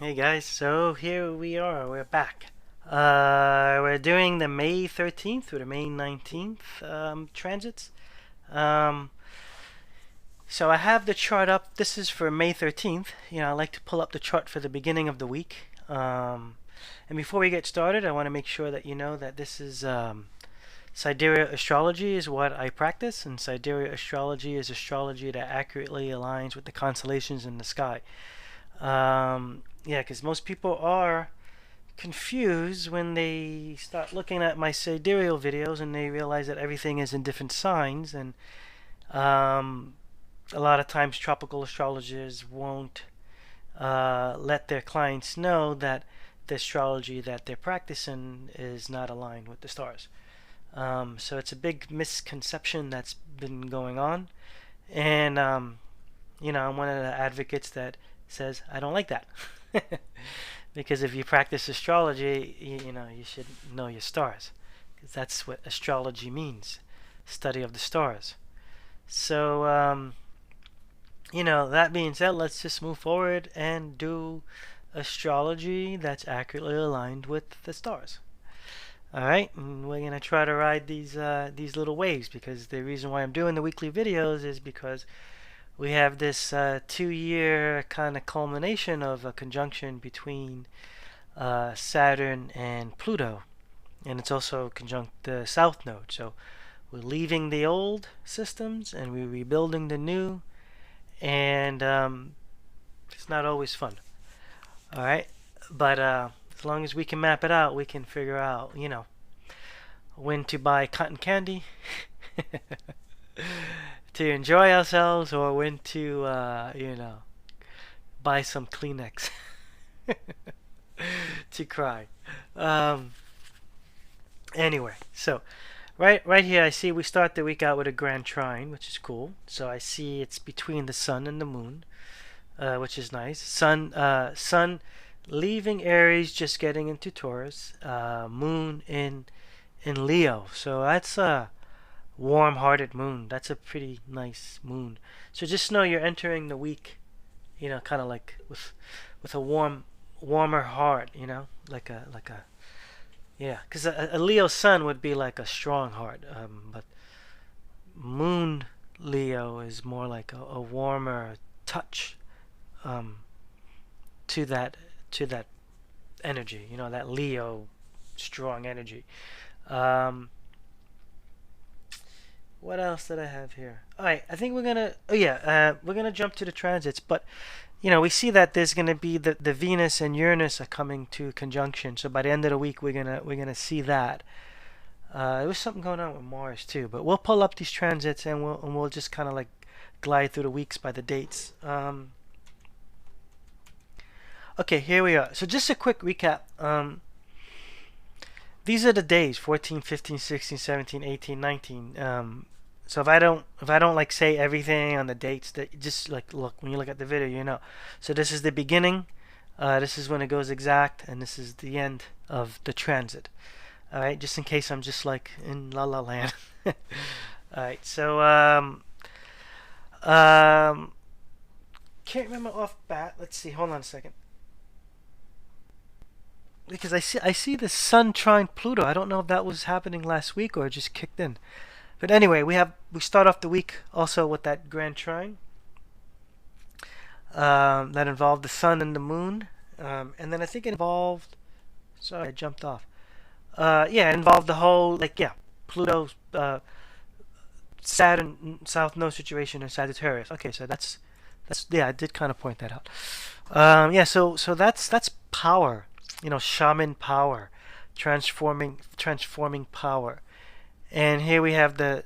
Hey guys, so here we are, we're back. We're doing the May 13th through the May 19th transits. Um, so I have the chart up. This is for May 13th. I like to pull up the chart for the beginning of the week. And before we get started, I want to make sure that you know that this is Sidereal Astrology is what I practice, and Sidereal Astrology is astrology that accurately aligns with the constellations in the sky. Yeah, because most people are confused when they start looking at my sidereal videos and they realize that everything is in different signs, and um, a lot of times tropical astrologers won't let their clients know that the astrology that they're practicing is not aligned with the stars. So it's a big misconception that's been going on, and I'm one of the advocates that says I don't like that. Because if you practice astrology, you should know your stars, because that's what astrology means, study of the stars. So that being said, let's just move forward and do astrology that's accurately aligned with the stars. All right, and we're gonna try to ride these little waves, because the reason why I'm doing the weekly videos is because we have this 2-year kind of culmination of a conjunction between Saturn and Pluto, and it's also conjunct the South Node. So we're leaving the old systems and we're rebuilding the new, and it's not always fun. All right, but as long as we can map it out, we can figure out, when to buy cotton candy to enjoy ourselves, or when to, buy some Kleenex to cry. Um, anyway, so right here, I see we start the week out with a grand trine, which is cool. So I see it's between the sun and the moon, which is nice. Sun leaving Aries, just getting into Taurus. Moon in Leo. So that's a warm-hearted moon. That's a pretty nice moon. So just know you're entering the week, kind of like with a warmer heart, like a yeah. Because a Leo sun would be like a strong heart, but Moon Leo is more like a warmer touch, um, to that energy. That Leo strong energy. Um, What else did I have here? All right, I think we're gonna. Oh yeah, we're gonna jump to the transits, but we see that there's gonna be the Venus and Uranus are coming to conjunction. So by the end of the week, we're gonna see that. There was something going on with Mars too, but we'll pull up these transits and we'll just kind of like glide through the weeks by the dates. Okay, here we are. So just a quick recap. These are the days: 14, 15, 16, 17, 18, 19. So if I don't like say everything on the dates, that just like look when you look at the video, So this is the beginning. This is when it goes exact, and this is the end of the transit. All right, just in case I'm just like in La La Land. All right, so um, can't remember off bat. Let's see. Hold on a second. Because I see the Sun trine Pluto. I don't know if that was happening last week or just kicked in. But anyway, we start off the week also with that grand trine, that involved the sun and the moon, and then I think it involved. Sorry, I jumped off. Yeah, it involved the whole, like, yeah, Pluto, Saturn South Node situation in Sagittarius. Okay, so that's yeah, I did kind of point that out. Yeah, so that's power, shaman power, transforming power. And here we have the,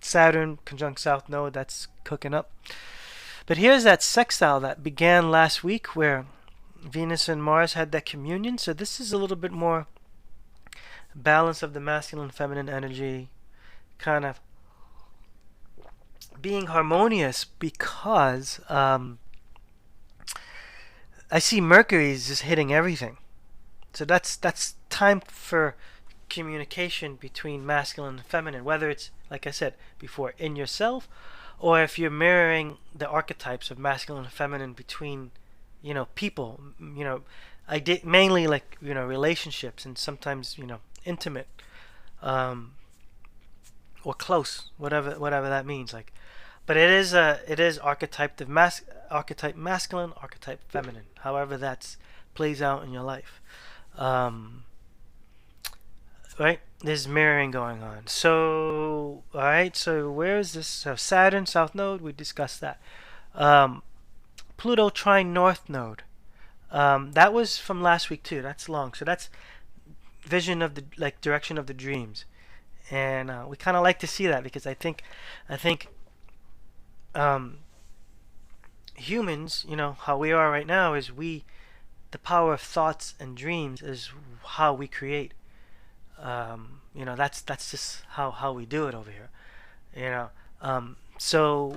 Saturn conjunct South Node that's cooking up. But here's that sextile that began last week where Venus and Mars had that communion. So this is a little bit more balance of the masculine and feminine energy, kind of being harmonious, because I see Mercury is just hitting everything. So that's time for communication between masculine and feminine, whether it's, like I said before, in yourself, or if you're mirroring the archetypes of masculine and feminine between people, I did mainly like, relationships, and sometimes, intimate, um, or close, whatever that means. Like, but it is archetype masculine, archetype feminine. However that plays out in your life. Um, right? There's mirroring going on. So, all right. So where is this? So Saturn, South Node. We discussed that. Um, Pluto trine North Node. That was from last week too. That's long. So that's vision of the like direction of the dreams, and we kind of like to see that because I think um, humans, how we are right now is the power of thoughts and dreams is how we create. That's just how we do it over here. You know, so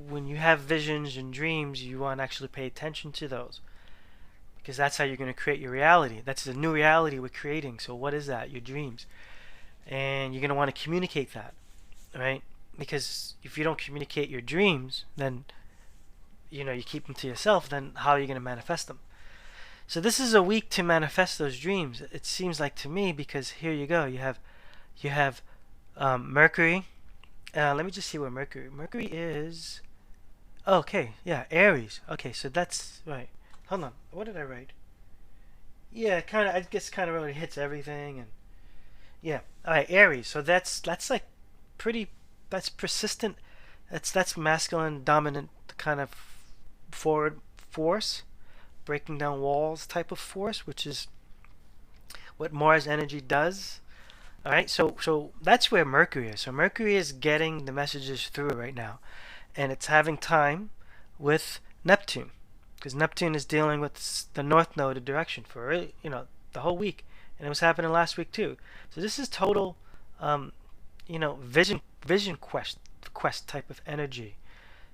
when you have visions and dreams, you want to actually pay attention to those because that's how you're going to create your reality. That's the new reality we're creating. So what is that? Your dreams, and you're going to want to communicate that, right? Because if you don't communicate your dreams, then you keep them to yourself. Then how are you going to manifest them? So this is a week to manifest those dreams. It seems like to me because here you go. You have Mercury. Let me just see where Mercury is. Okay, yeah, Aries. Okay, so that's right. Hold on. What did I write? Yeah, kind of. I guess kind of really hits everything, and yeah. All right, Aries. So that's like pretty. That's persistent. That's masculine, dominant kind of forward force, breaking down walls type of force, which is what Mars energy does. All right, so that's where Mercury is. So Mercury is getting the messages through right now, and it's having time with Neptune, because Neptune is dealing with the North Node of direction for the whole week, and it was happening last week too. So this is total, vision quest type of energy.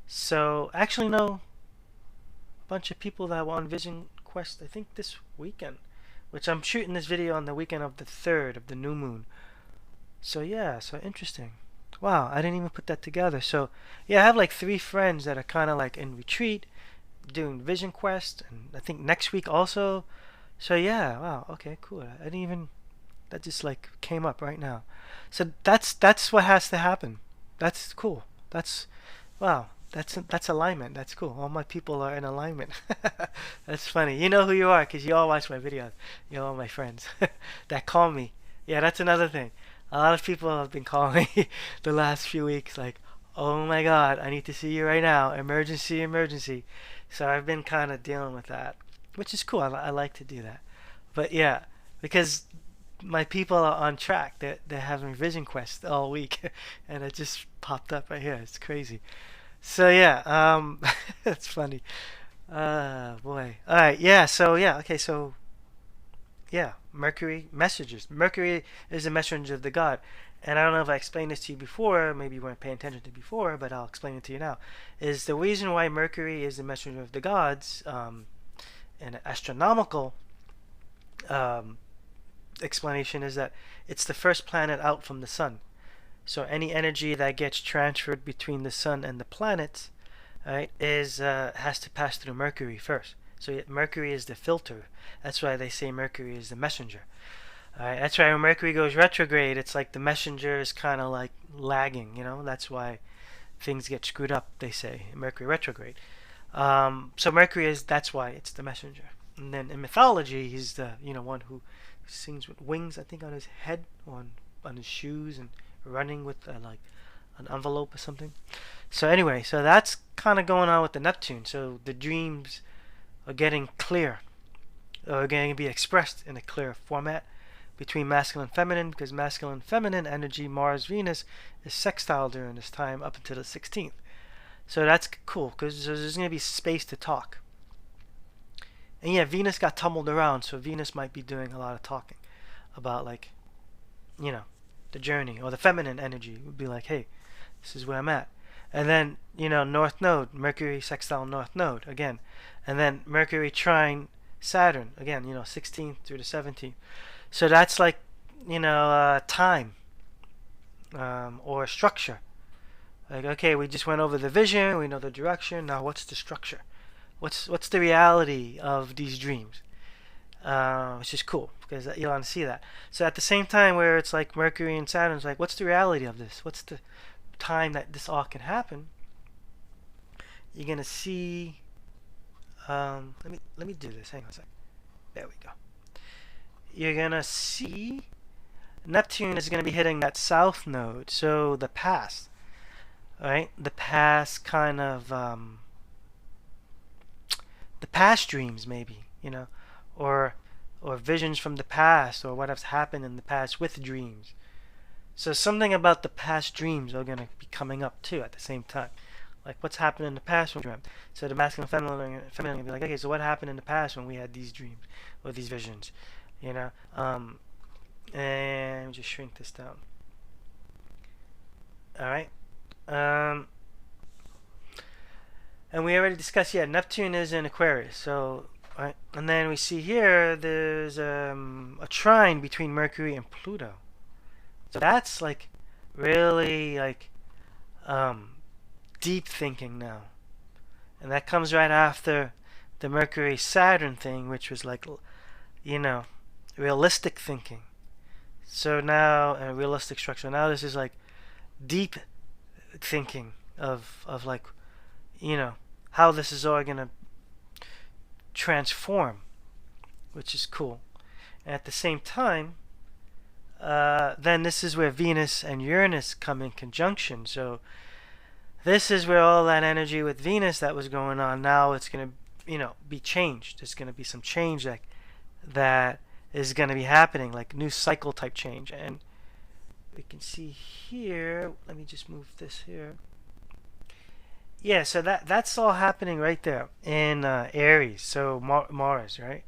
So actually, no, a bunch of people that were on Vision Quest, I think this weekend, which I'm shooting this video on the weekend of the 3rd of the new moon. So yeah, so interesting. Wow, I didn't even put that together. So yeah, I have like 3 friends that are kind of like in retreat, doing Vision Quest, and I think next week also. So yeah, wow, okay, cool. I didn't even, that just like came up right now. So that's what has to happen. That's cool. That's wow. That's alignment. That's cool. All my people are in alignment. That's funny. You know who you are because you all watch my videos. You're all my friends that call me. Yeah, that's another thing. A lot of people have been calling me the last few weeks, like, "Oh my God, I need to see you right now. Emergency, emergency." So I've been kind of dealing with that, which is cool. I like to do that. But yeah, because my people are on track. They're having Vision Quest all week, and it just popped up right here. It's crazy. So yeah, that's funny. Boy. All right, yeah. So yeah, okay. So yeah, Mercury messages. Mercury is a messenger of the god, and I don't know if I explained this to you before. Maybe you weren't paying attention to it before, but I'll explain it to you now. Is the reason why Mercury is the messenger of the gods, an astronomical um, explanation is that it's the first planet out from the sun. So any energy that gets transferred between the sun and the planets, right, is has to pass through Mercury first. So Mercury is the filter. That's why they say Mercury is the messenger. All right, that's why when Mercury goes retrograde, it's like the messenger is kind of like lagging. That's why things get screwed up. They say Mercury retrograde. So Mercury is that's why it's the messenger. And then in mythology, he's the one who sings with wings. I think on his head, on his shoes, and running with like an envelope or something. So anyway, so that's kind of going on with the Neptune. So the dreams are getting clear, are going to be expressed in a clear format between masculine and feminine, because masculine and feminine energy, Mars, Venus, is sextile during this time up until the 16th. So that's cool because there's going to be space to talk. And yeah, Venus got tumbled around, so Venus might be doing a lot of talking about like, the journey, or the feminine energy would be like, hey, this is where I'm at. And then, North Node, Mercury sextile North Node again. And then Mercury trine Saturn again, 16th through the 17th. So that's like, time, or structure. Like, okay, we just went over the vision, we know the direction, now what's the structure? what's the reality of these dreams? Which is cool because you want to see that. So at the same time, where it's like Mercury and Saturn's like, what's the reality of this? What's the time that this all can happen? You're gonna see. Let me do this. Hang on a sec. There we go. You're gonna see Neptune is gonna be hitting that south node, so the past, right? The past kind of the past dreams, maybe, or visions from the past, or what has happened in the past with dreams. So something about the past dreams are gonna be coming up too at the same time. Like what's happened in the past when we dreamt. So the masculine and feminine will be like, okay, so what happened in the past when we had these dreams or these visions, and just shrink this down. All right. And we already discussed, Neptune is in Aquarius. So, right, and then we see here there's a trine between Mercury and Pluto. So that's like really like deep thinking now, and that comes right after the Mercury Saturn thing, which was like realistic thinking. So now realistic structure. Now this is like deep thinking of like how this is all gonna transform, which is cool. And at the same time, then this is where Venus and Uranus come in conjunction. So this is where all that energy with Venus that was going on, now it's going to, be changed. There's going to be some change that is going to be happening, like new cycle type change. And we can see here, let me just move this here. Yeah, so that's all happening right there in Aries, so Mars, right?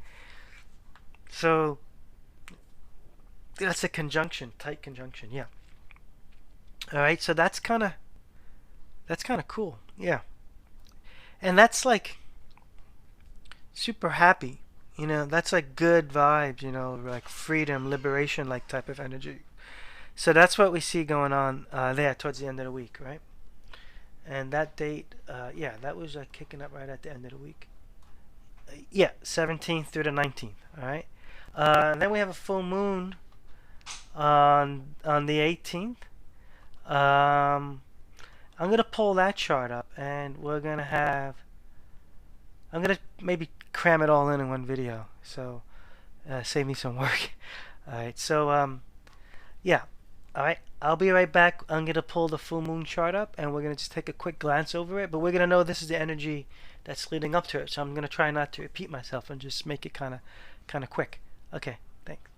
So that's a conjunction, tight conjunction, yeah. All right, so that's kind of cool, yeah. And that's like super happy, that's like good vibes, like freedom, liberation, like type of energy. So that's what we see going on there towards the end of the week, right? And that date, that was like kicking up right at the end of the week. 17th through the 19th, all right? And then we have a full moon on the 18th. I'm gonna pull that chart up, and I'm gonna maybe cram it all in one video, so save me some work. All right, so yeah, all right, I'll be right back. I'm gonna pull the full moon chart up, and we're gonna just take a quick glance over it. But we're gonna know this is the energy that's leading up to it. So I'm gonna try not to repeat myself and just make it kind of quick. Okay, thanks.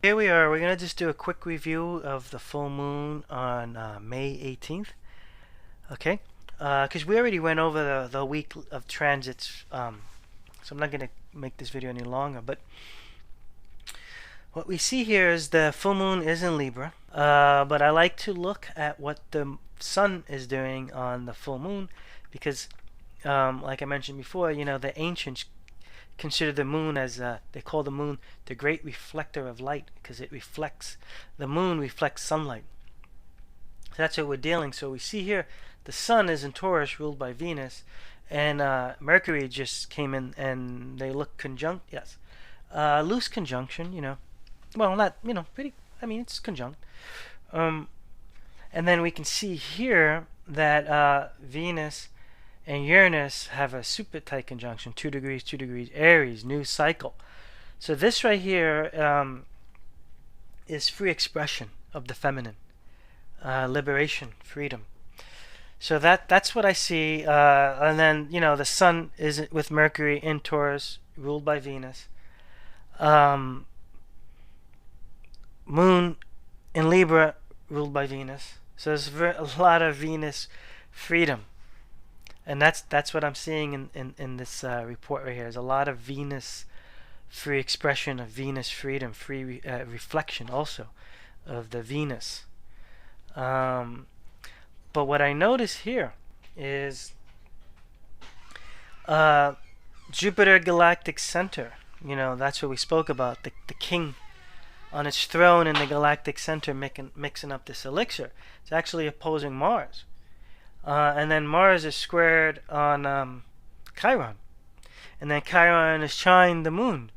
Here we are. We're gonna just do a quick review of the full moon on May 18th. Okay, because we already went over the week of transits, so I'm not gonna make this video any longer. But what we see here is the full moon is in Libra, but I like to look at what the sun is doing on the full moon, because like I mentioned before, the ancients consider the moon as they call the moon the great reflector of light, because the moon reflects sunlight. So that's what we're dealing. So we see here the sun is in Taurus, ruled by Venus, and Mercury just came in, and they look conjunct. Yes, loose conjunction. Well, not pretty. I mean, it's conjunct. And then we can see here that Venus and Uranus have a super tight conjunction, 2 degrees, 2 degrees, Aries, new cycle. So this right here is free expression of the feminine, liberation, freedom. So that's what I see. And then, the sun is with Mercury in Taurus, ruled by Venus. Moon in Libra, ruled by Venus. So there's a lot of Venus freedom. And that's what I'm seeing in this report right here. There's a lot of Venus free expression, of Venus freedom, free reflection also of the Venus. But what I notice here is Jupiter galactic center. That's what we spoke about, the king on its throne in the galactic center, mixing up this elixir. It's actually opposing Mars. And then Mars is squared on Chiron, and then Chiron is trine the moon.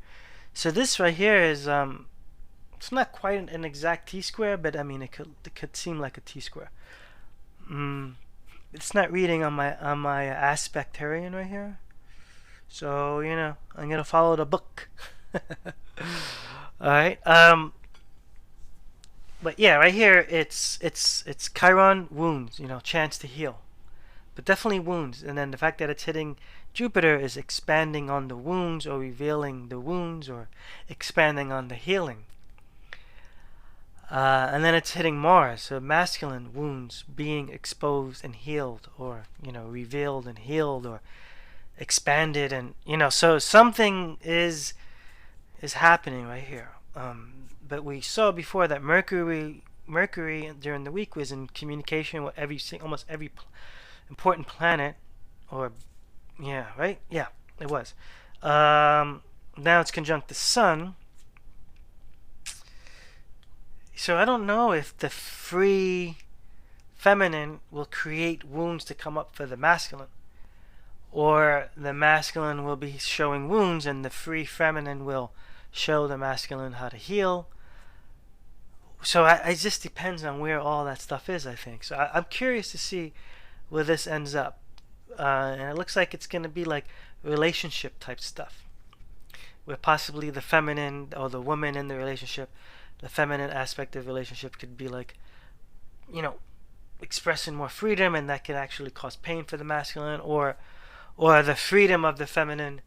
So this right here is it's not quite an exact T-square, but I mean it could seem like a T-square. Mm, it's not reading on my aspectarian right here, so I'm gonna follow the book. All right. But yeah, right here it's Chiron wounds, chance to heal, but definitely wounds. And then the fact that it's hitting Jupiter is expanding on the wounds or revealing the wounds or expanding on the healing. And then it's hitting Mars, so masculine wounds being exposed and healed, or revealed and healed, or expanded, and so something is happening right here. But we saw before that Mercury during the week was in communication with almost every important planet, or yeah, right, yeah, it was. Now it's conjunct the Sun. So I don't know if the free feminine will create wounds to come up for the masculine, or the masculine will be showing wounds and the free feminine will show the masculine how to heal. So it just depends on where all that stuff is, I think. So I'm curious to see where this ends up. And it looks like it's going to be like relationship type stuff, where possibly the feminine or the woman in the relationship, the feminine aspect of the relationship could be like, expressing more freedom, and that could actually cause pain for the masculine, or the freedom of the feminine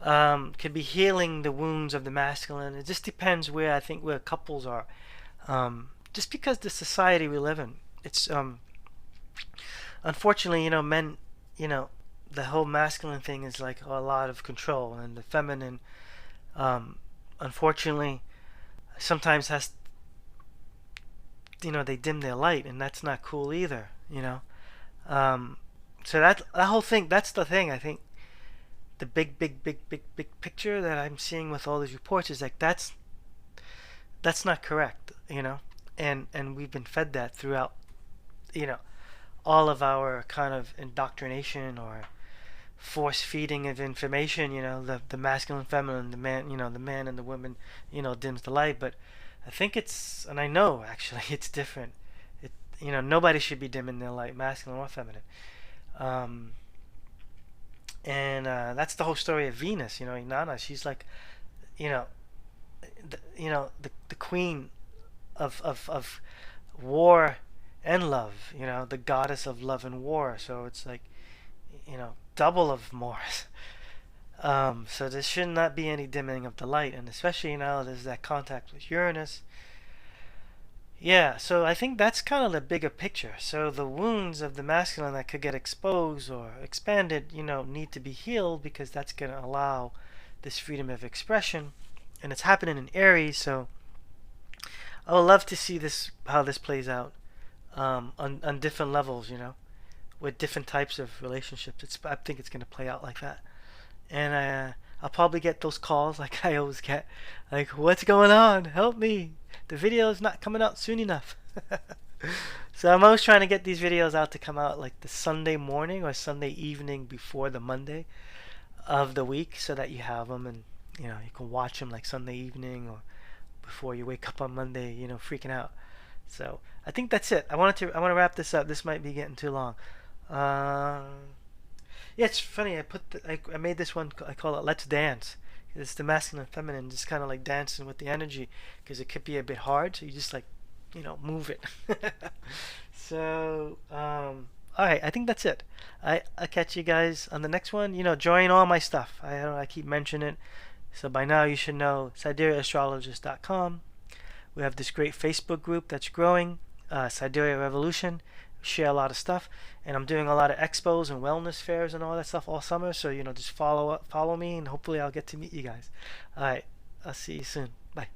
could be healing the wounds of the masculine. It just depends where couples are. Just because the society we live in, it's unfortunately, men, the whole masculine thing is like a lot of control, and the feminine, unfortunately, sometimes has, they dim their light, and that's not cool either. So that whole thing, that's the thing. I think the big picture that I'm seeing with all these reports is like that's not correct, and we've been fed that throughout, all of our kind of indoctrination or force feeding of information. The masculine, feminine, the man, the man and the woman, dims the light. But I think and I know actually it's different. Nobody should be dimming their light, masculine or feminine. And that's the whole story of Venus. Inanna, she's like, the queen of war and love. The goddess of love and war. So it's like, double of Mars. So there should not be any dimming of the light, and especially there's that contact with Uranus. Yeah, so I think that's kind of the bigger picture. So the wounds of the masculine that could get exposed or expanded, need to be healed, because that's going to allow this freedom of expression, and it's happening in Aries. So I would love to see how this plays out on different levels, with different types of relationships. I think it's going to play out like that. And I'll probably get those calls like I always get, like, what's going on? Help me. The video is not coming out soon enough. So I'm always trying to get these videos out to come out like the Sunday morning or Sunday evening before the Monday of the week, so that you have them, and you can watch them like Sunday evening or before you wake up on Monday, freaking out. So I think that's it. I want to wrap this up. This might be getting too long. Yeah, it's funny. I made this one. I call it "Let's Dance." It's the masculine and feminine, just kind of like dancing with the energy, because it could be a bit hard. So you just like, move it. So, all right. I think that's it. I'll catch you guys on the next one. Join all my stuff. I keep mentioning it. So by now you should know SiderealAstrologist.com. We have this great Facebook group that's growing, Sidereal Revolution. We share a lot of stuff, and I'm doing a lot of expos and wellness fairs and all that stuff all summer. So just follow me, and hopefully I'll get to meet you guys. All right, I'll see you soon. Bye.